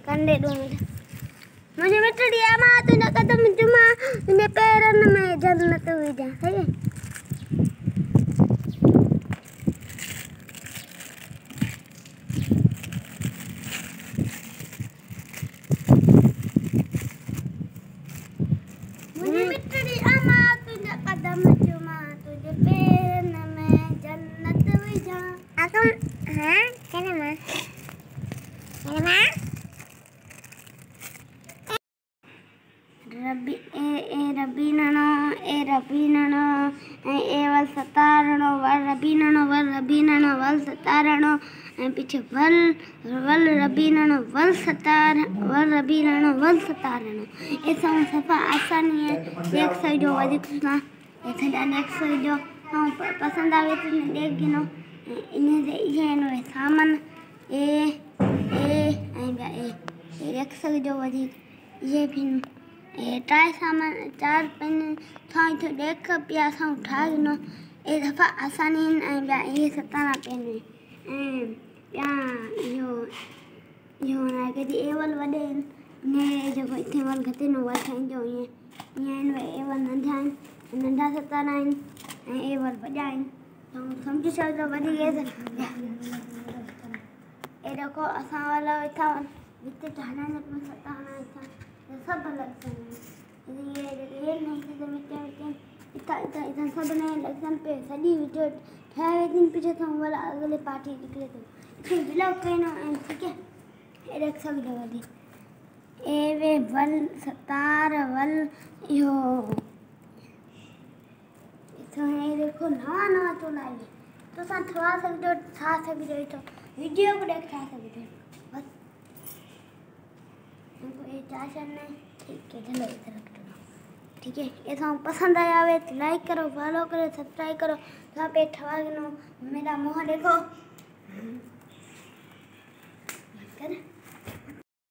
कंडे दो मुझे मित्र दिया माँ तुझे कदम जुमा तुझे पैरन में जन्नत हुई जा सही है मुझे मित्र दिया माँ तुझे कदम जुमा तुझे पैरन में जन्नत हुई जा तुम हाँ क्या नाम है रबी रबी ननो ए वल सतारणो वल रबी ननो वल सतारणो पीछे वल रबी ननो वल रबी ननो वल सतारणो ऐसा सफ़ा आसानी है देख सको वधिक ना ऐसा देख सको हाँ पसंद आवे तो देख गिनो इन्हें से ये नो सामान ए देख सको वधिक ये भी ट्राई सामान 4-5 थाई तो देख पिया सा उठा गिनो ए दफ़ा आसानी ये सताना पेन या यो ना के एवल वडे ने जो इथे वल घते नो वल ठाई जो ये एवल नंढा सताना एवल बजाइन हम समझ सकते वडी ये देखो असा वाला इथा विते ठाना ने सताना इथा सब अलग से ये नहीं से मिटे इतना सब ने लक्षण पे सदी वीडियो ठाए दिन पीछे तो वाला अगले पार्टी निकले तो इसमें ब्लॉग कहना ठीक है ये देख सकते हो वाली ए वे वल सतार वल यो तो ये देखो नवा तो लाइए तो सा थोड़ा सा वीडियो था वीडियो तो वीडियो को देख था वीडियो बस हमको ये चाशन नहीं ठीक है चलो इधर रख दो ठीक है ये तो पसंद आया हो तो लाइक करो फॉलो करो सब्सक्राइब करो यहाँ पे ठवा मेरा मुँह देखो